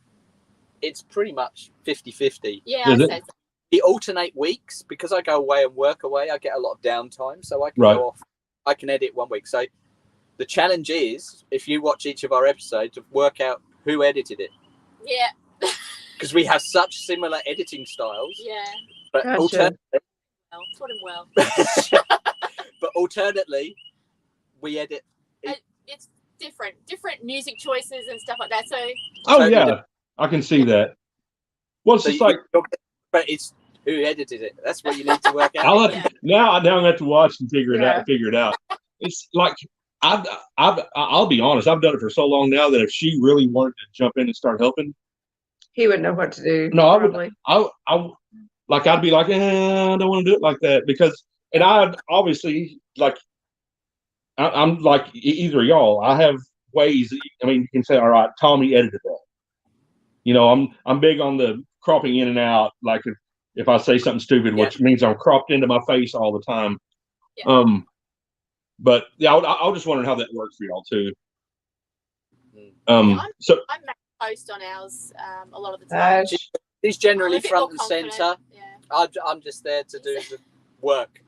it's pretty much 50-50. Yeah, I'd say so. We alternate weeks because I go away and work away. I get a lot of downtime, so I can go off. I can edit one week. So the challenge is, if you watch each of our episodes, to work out who edited it. Yeah. Because we have such similar editing styles. Yeah. But well. But alternately, we edit. It's different music choices and stuff like that. So. Oh yeah, I can see that. Well, it's just like. But it's who edited it. That's what you need to work out. Now I have to watch and figure it out. It's like I'll be honest. I've done it for so long now that if she really wanted to jump in and start helping, he wouldn't know what to do. No, probably. I'd be like, I don't want to do it like that because, and I obviously I'm like either y'all. I have ways. You can say, all right, Tommy edited that. I'm big on the cropping in and out, like if I say something stupid, which means I'm cropped into my face all the time. Yeah. But yeah, I was just wondering how that works for y'all too. I'm post on ours a lot of the time. She's generally front and center. Yeah. I'm just there to do the work.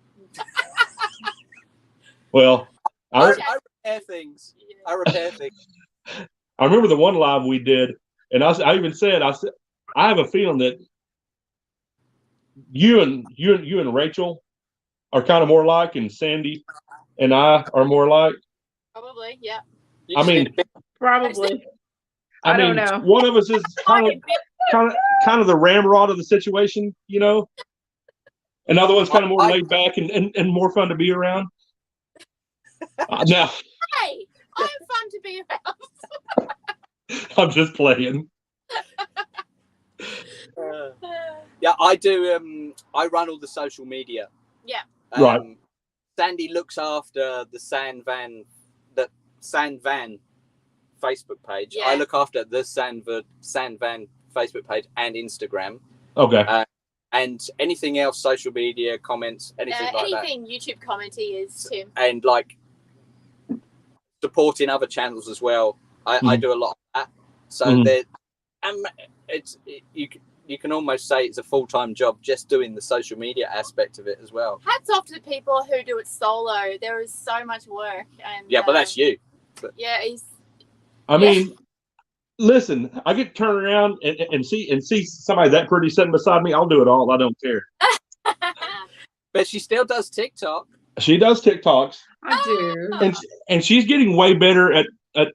Well, I repair things. I repair things. I remember the one live we did, and I even said, I have a feeling that you and Rachel are kind of more alike, and Sandy and I are more alike. Probably, yeah. Probably. I don't know. One of us is kind of the ramrod of the situation, Another one's kind of more laid back and more fun to be around. Now, hey, I'm fun to be around. I'm just playing. Yeah, I do. I run all the social media. Yeah. Right. Sandy looks after the San Van Facebook page. Yeah. I look after the San Van Facebook page and Instagram. Okay. And anything else, social media, comments, anything like that. Anything YouTube commenting is Tim. And supporting other channels as well. I do a lot of that. So you can almost say it's a full-time job just doing the social media aspect of it as well. Hats off to the people who do it solo. There is so much work. And but that's you. But, listen, I get turned around and see somebody that pretty sitting beside me. I'll do it all. I don't care. But she still does TikTok. She does TikToks. I do. And she's getting way better at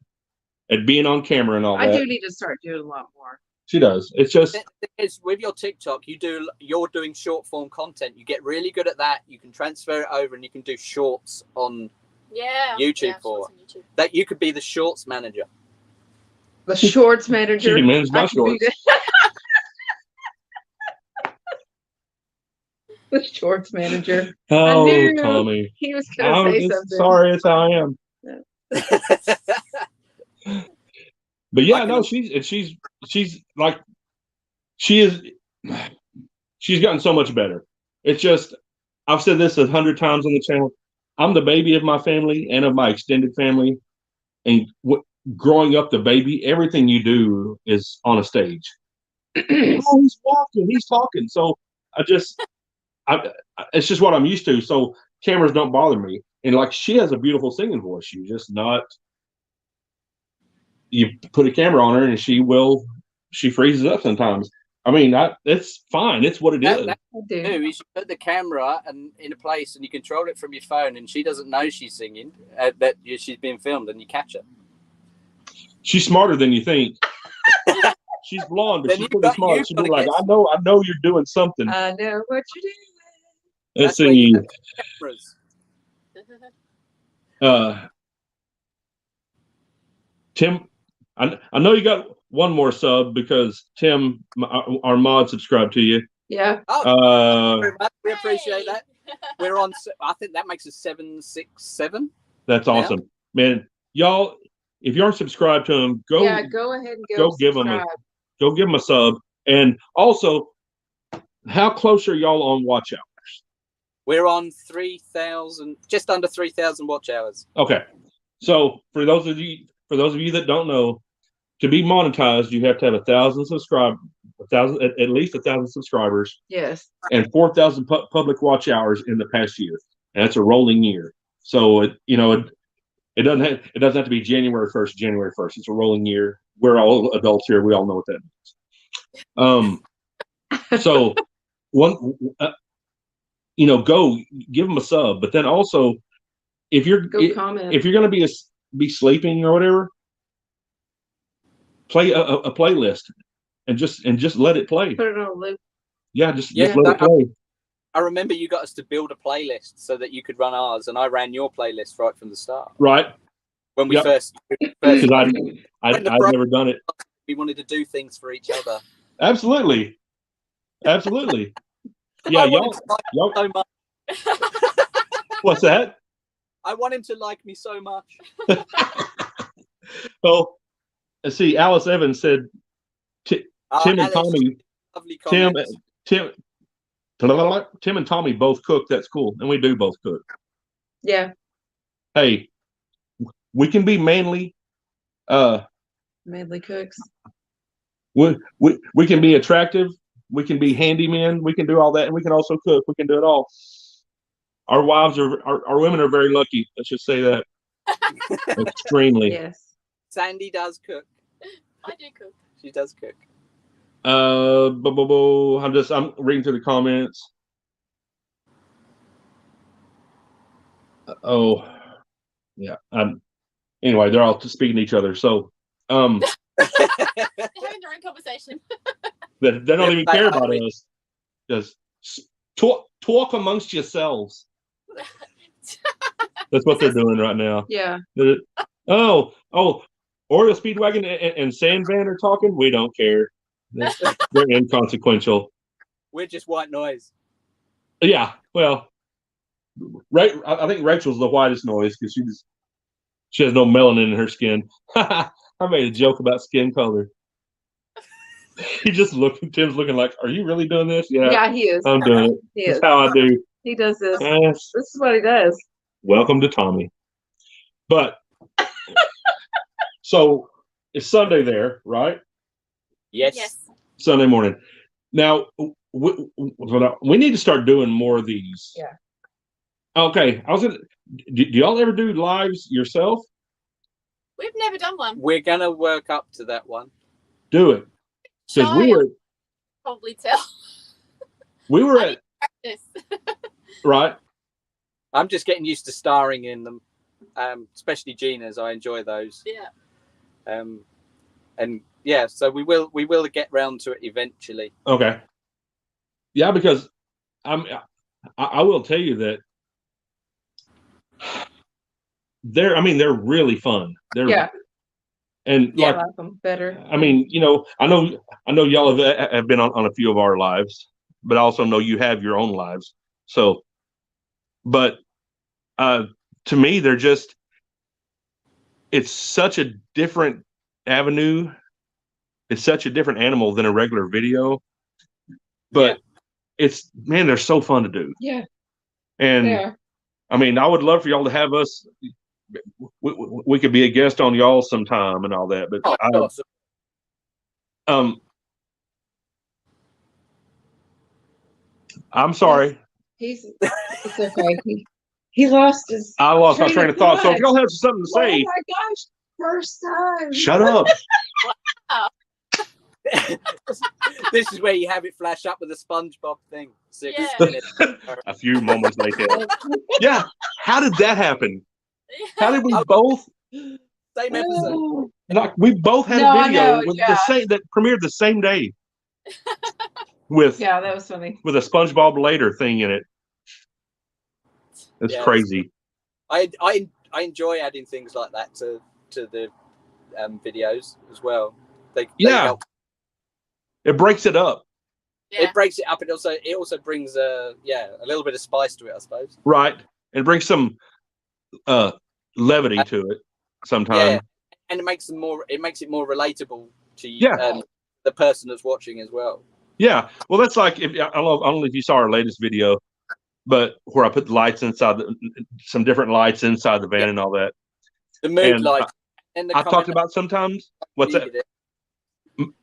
being on camera and all that. I do need to start doing a lot more. She does. It's just it's with your TikTok, you're doing short form content. You get really good at that. You can transfer it over, and you can do shorts on YouTube for YouTube. That. You could be the shorts manager. The shorts manager. She can manage my shorts. The shorts manager. Oh, I knew Tommy. he was going to say something. Sorry, it's how I am. But yeah, no, she's like, she's gotten so much better. It's just, I've said this 100 times on the channel. I'm the baby of my family and of my extended family. And growing up the baby, everything you do is on a stage. Oh, he's walking, he's talking. So it's just what I'm used to. So cameras don't bother me. And like, she has a beautiful singing voice. She's just not. You put a camera on her and she freezes up sometimes. I mean, it's fine. It's what it is. You should put the camera in a place and you control it from your phone, and she doesn't know she's singing, that she's being filmed, and you catch her. She's smarter than you think. She's blonde, but she's pretty smart. She'll be like, I know you're doing something. I know what you're doing. Let's see. Tim, I know you got one more sub because Tim, our mod, subscribed to you. Yeah. We appreciate that. We're on. I think that makes us 767. That's awesome, man. Y'all, if you aren't subscribed to him, go ahead and go give him a sub. And also, how close are y'all on watch hours? We're on 3,000, just under 3,000 watch hours. Okay, so for those of you that don't know, to be monetized, you have to have 1,000 subscribers, at least 1,000 subscribers. Yes. And 4,000 public watch hours in the past year, and that's a rolling year. So it doesn't have to be January 1st. January 1st. It's a rolling year. We're all adults here. We all know what that means. So go give them a sub, but then also if you're going to be sleeping or whatever, play a playlist and just let it play. Put it on loop. Yeah, just let it play. I remember you got us to build a playlist so that you could run ours, and I ran your playlist right from the start. Right. When we first because I'd never done it. We wanted to do things for each other. Absolutely. Yeah, y'all so much. What's that? I want him to like me so much. Well, let's see. Alice Evans said, Tim and Tommy. Lovely Tim and Tommy both cook. That's cool, and we do both cook. Yeah. Hey, we can be manly. Manly cooks. We can be attractive. We can be handymen. We can do all that, and we can also cook. We can do it all. Our women are very lucky. Let's just say that. Extremely. Yes. Sandy does cook. I do cook. She does cook. I'm reading through the comments. Yeah. Anyway, they're all speaking to each other. So, they're having their own conversation. they don't even care about us. Just talk amongst yourselves. That's what they're doing right now. Yeah. Oh, OreoSpeedwagon and Sandvan are talking. We don't care. They're inconsequential. We're just white noise. Yeah, well, I think Rachel's the whitest noise because she has no melanin in her skin. I made a joke about skin color. Tim's looking like, are you really doing this? Yeah, he is. I'm doing it. That's how I do. He does this. Yes. This is what he does. Welcome to Tommy. But so it's Sunday there, right? Yes. Sunday morning. Now we need to start doing more of these. Yeah. Okay. Do y'all ever do lives yourself? We've never done one. We're gonna work up to that one. Do it. Because we were probably tell. We were at practice. Right. I'm just getting used to starring in them, especially Gina's. I enjoy those. Yeah. And yeah, so we will get round to it eventually. Okay. Yeah, because I will tell you that they're really fun. And Yeah, I like, like them better. I mean, I know y'all have been on a few of our lives, but I also know you have your own lives. So, but to me, it's such a different avenue. It's such a different animal than a regular video, but they're so fun to do. Yeah, And they are. I mean, I would love for y'all to have us. We could be a guest on y'all sometime and all that. But I'm sorry. It's okay. He lost his. I lost my train of thought. So if y'all have something to say, oh my gosh, first time. shut up. This is where you have it flash up with the SpongeBob thing. A few moments later. Yeah. How did that happen? How did we both? Same episode. Like we both had a video with the same that premiered the same day. That was funny. With a SpongeBob later thing in it. It's crazy. I enjoy adding things like that to the videos as well. They help. It breaks it up. Yeah. It breaks it up. It also brings a little bit of spice to it, I suppose. Right. It brings some levity to it sometimes. Yeah. And it makes it more relatable to you, the person that's watching as well. Yeah. Well, that's like I don't know if you saw our latest video, but where I put the lights inside some different lights inside the van and all that. The mood light. And I talked about sometimes. What's that?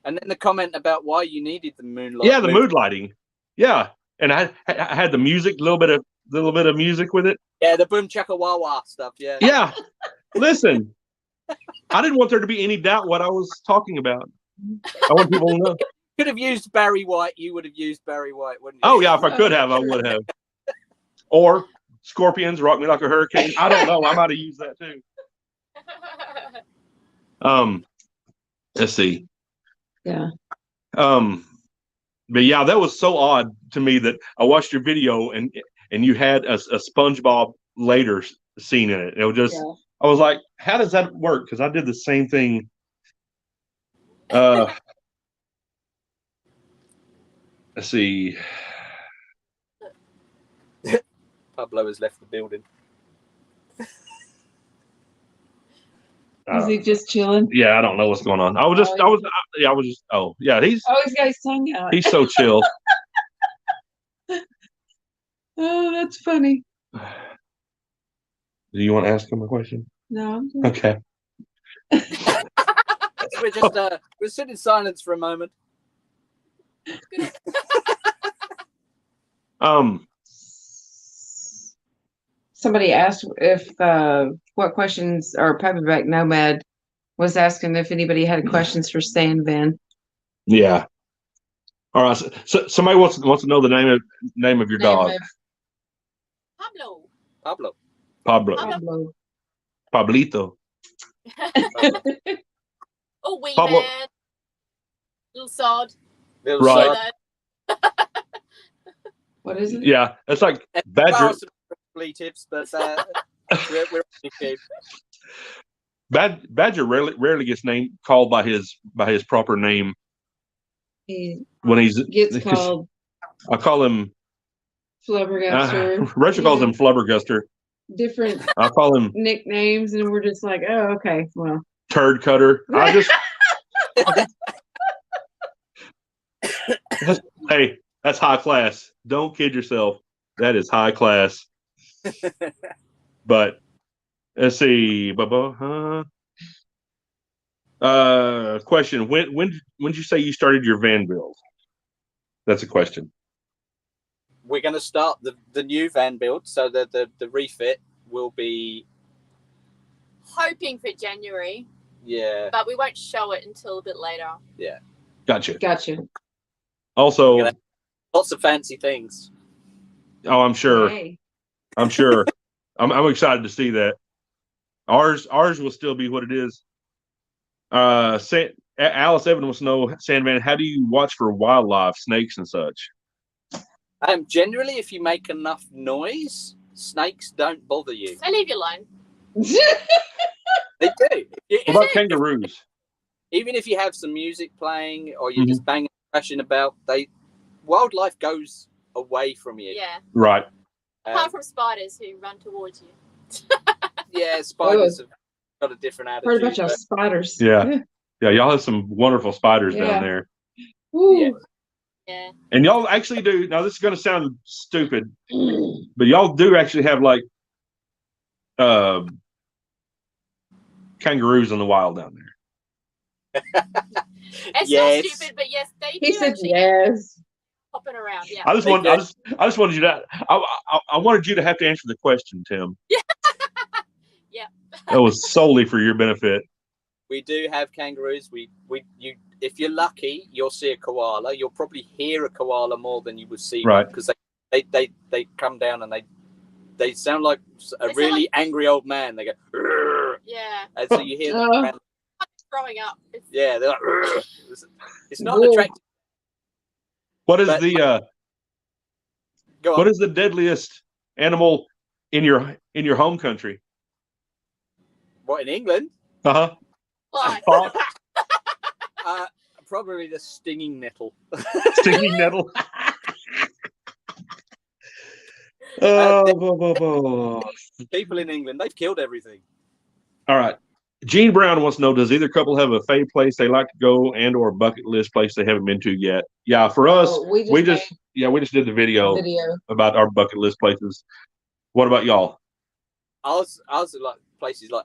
And then the comment about why you needed the moonlight. Yeah, the mood lighting. Yeah, and I had the music, a little bit of music with it. Yeah, the boom chaka wah wah stuff. Yeah. Yeah. Listen, I didn't want there to be any doubt what I was talking about. I want people to know. Could have used Barry White. You would have used Barry White, wouldn't you? Oh yeah, if I could have, I would have. Or Scorpions, Rock Me Like a Hurricane. I don't know. I might have used that too. Let's see. Yeah. But yeah, that was so odd to me that I watched your video and you had a SpongeBob later scene in it. It was just, I was like, how does that work? Because I did the same thing. Let's see. Pablo has left the building. Is he just chilling? Yeah, I don't know what's going on. He's got his tongue out. He's so chill. Oh, that's funny. Do you want to ask him a question? No, I'm good. Okay. We're just we'll sit in silence for a moment. Somebody asked if what questions, or Paperback Nomad was asking if anybody had questions for Stan Van. Yeah. All right. So somebody wants to know the name of your dog. Pablo. Pablito. Oh, wee Pablo. man. Little sod. Right. What is it? Yeah, it's like Badger. Expletives, but we're okay. Badger rarely gets called by his proper name. When he gets called. I call him Flubberguster. Rachel calls him Flubberguster. Different I call him nicknames, and we're just like, oh, okay, well. Turd Cutter. Hey, that's high class. Don't kid yourself. That is high class. But let's see. Question: When did you say you started your van build? That's a question. We're going to start the new van build, so that the refit will be hoping for January. Yeah. But we won't show it until a bit later. Yeah. Gotcha. Also, lots of fancy things. Oh, I'm sure. Hey. I'm sure. I'm excited to see that. Ours will still be what it is. Alice Evan wants to know, Sandman, how do you watch for wildlife, snakes and such? Generally, if you make enough noise, snakes don't bother you. They leave you alone. They do. What about kangaroos? Even if you have some music playing or you're Mhm. just banging, crashing about, wildlife goes away from you. Yeah. Right. Apart from spiders who run towards you. Yeah, spiders have got a different Heard about attitude. y'all but- spiders. Yeah. Yeah, y'all have some wonderful spiders Yeah. down there. Ooh. Yeah. And y'all actually do. Now, this is going to sound stupid, but y'all do actually have like kangaroos in the wild down there. It's Yes. not stupid, but yes, they He do said actually yes. hopping around. Yeah. I just wanted you to. I wanted you to have to answer the question, Tim. Yeah. That was solely for your benefit. We do have kangaroos. If you're lucky, you'll see a koala. You'll probably hear a koala more than you would see Right. because they come down and they sound like a They sound really like- angry old man. They go, "Rrr," Yeah. and so you hear them Oh. around. Growing up. Yeah, they're like, "Rrr." It's not Whoa. attractive. What is But- Go on. what is the deadliest animal in your home country? What, in England? Uh-huh. Why? Fox, Probably the stinging nettle. stinging nettle. Oh. People in England, they've killed everything. All right. Gene Brown wants to know, does either couple have a fave place they like to go and or bucket list place they haven't been to yet? Yeah, for us, Oh, we just did the video about our bucket list places. What about y'all? Ours are like places like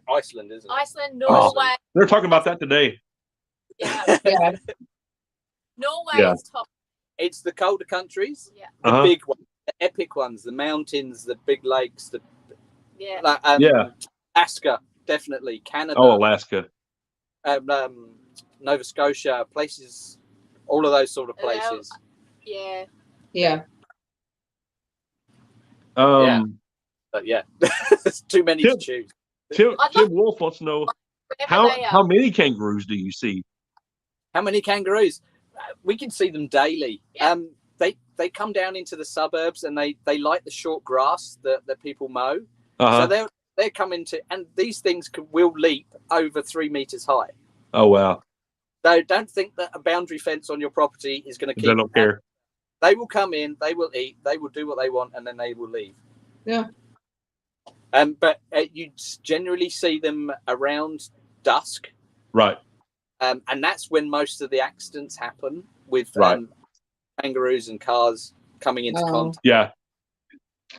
Iceland, isn't it? Iceland, Oh. Norway. They're talking about that today. Yeah. Yeah. Norway Yeah. is top. It's the colder countries, Yeah. the Uh-huh. big ones, the epic ones, the mountains, the big lakes, Yeah. Yeah. Alaska, definitely, Canada, Oh, Alaska. Nova Scotia, places, all of those sort of places. Yeah. Yeah. Yeah. But yeah, there's too many to choose. Tim I'd love- Wolf wants to know, Wherever they how many kangaroos do you see? How many kangaroos? We can see them daily. Yeah. They come down into the suburbs and they like the short grass that people mow. Uh-huh. So they're coming to, and these things will leap over 3 meters high. Oh, wow. So don't think that a boundary fence on your property is going to keep. They don't care. They will come in, they will eat, they will do what they want, and then they will leave. Yeah. But you generally see them around dusk. Right. And that's when most of the accidents happen with Right. kangaroos and cars coming into contact, Yeah.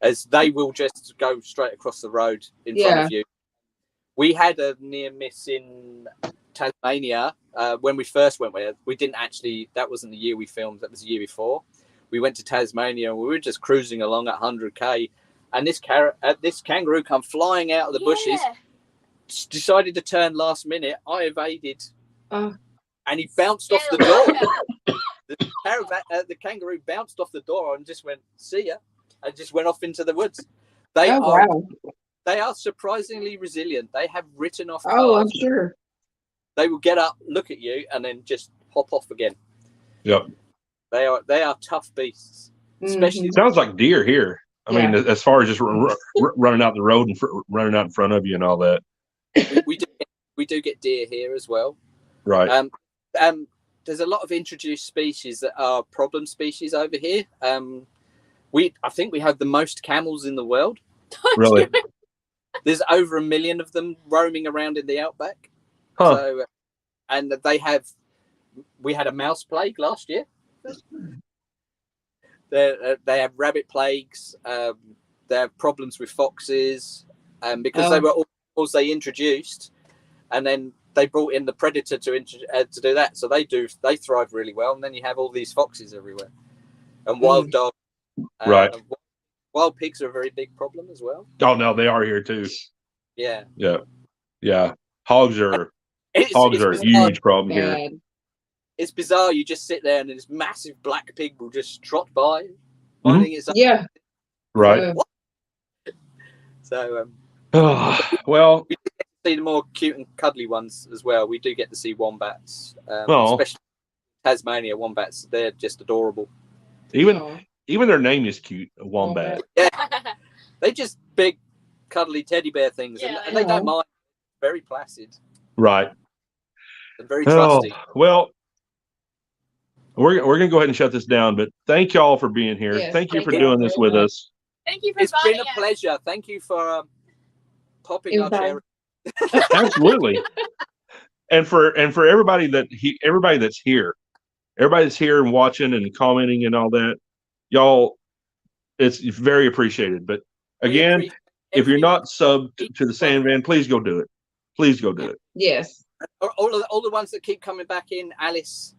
as they will just go straight across the road in front of you. We had a near miss in Tasmania when we first went there. We didn't actually, that wasn't the year we filmed, that was the year before. We went to Tasmania and we were just cruising along at 100k, and this kangaroo come flying out of the bushes, decided to turn last minute. I evaded, and he bounced off the door. The kangaroo bounced off the door and just went, "See ya," and just went off into the woods. They are surprisingly resilient. They have written off cars. Oh, I'm sure. They will get up, look at you, and then just hop off again. Yep. They are tough beasts. Especially Sounds like deer here. I mean, as far as just running out the road and running out in front of you and all that. we do get deer here as well. Right. There's a lot of introduced species that are problem species over here. I think we have the most camels in the world. Really? There's over 1 million of them roaming around in the outback. Huh. So, and we had a mouse plague last year. They have rabbit plagues. They have problems with foxes, because they were all animals they introduced, and then they brought in the predator to do that. So they thrive really well, and then you have all these foxes everywhere, and wild dogs. Right. Wild pigs are a very big problem as well. Oh no, they are here too. Yeah. Yeah. Yeah. Hogs are a huge problem here. It's bizarre. You just sit there and this massive black pig will just trot by, finding its own. Right. So well, see the more cute and cuddly ones as well. We do get to see wombats, Oh. especially Tasmania wombats. They're just adorable. Even their name is cute, a wombat. Yeah, they just big, cuddly teddy bear things, Yeah, and they don't mind. Very placid. Right. And very trusty. Well, we're gonna go ahead and shut this down. But thank y'all for being here. Yes, thank you for thank doing you this very with much. us. Thank you for It's been inviting a us. pleasure. Thank you for popping our Invite. chair. Absolutely. And for everybody everybody that's here and watching and commenting and all that, y'all, it's very appreciated. But again, if you're not subbed to the Sandvan, please go do it. Please go do it. Yes. all the ones that keep coming back in, Alice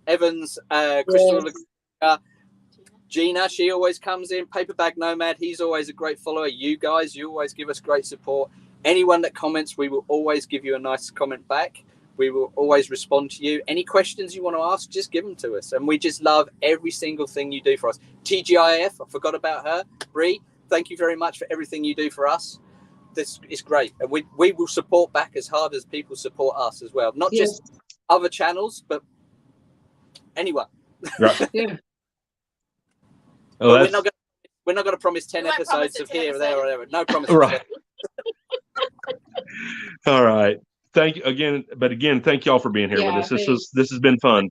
Evans, Crystal, Gina, she always comes in. Paperback Nomad, he's always a great follower. You guys, you always give us great support. Anyone that comments, we will always give you a nice comment back. We will always respond to you. Any questions you want to ask, just give them to us. And we just love every single thing you do for us. TGIF, I forgot about her. Bree, thank you very much for everything you do for us. This is great. And we will support back as hard as people support us as well. Not just other channels, but anyone. Right. Yeah. Oh, But we're not going to promise 10 We won't promise episodes a of 10 here or there or episode. there. No promises. right. All right. Thank you again. But again, thank y'all for being here with us. This has been fun.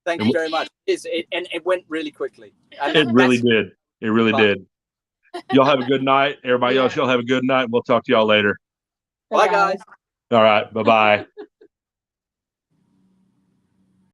Thank you very much. And it went really quickly. And It really did. It really did. Y'all have a good night. Everybody else, y'all have a good night. We'll talk to y'all later. Bye, guys. All right. Bye-bye.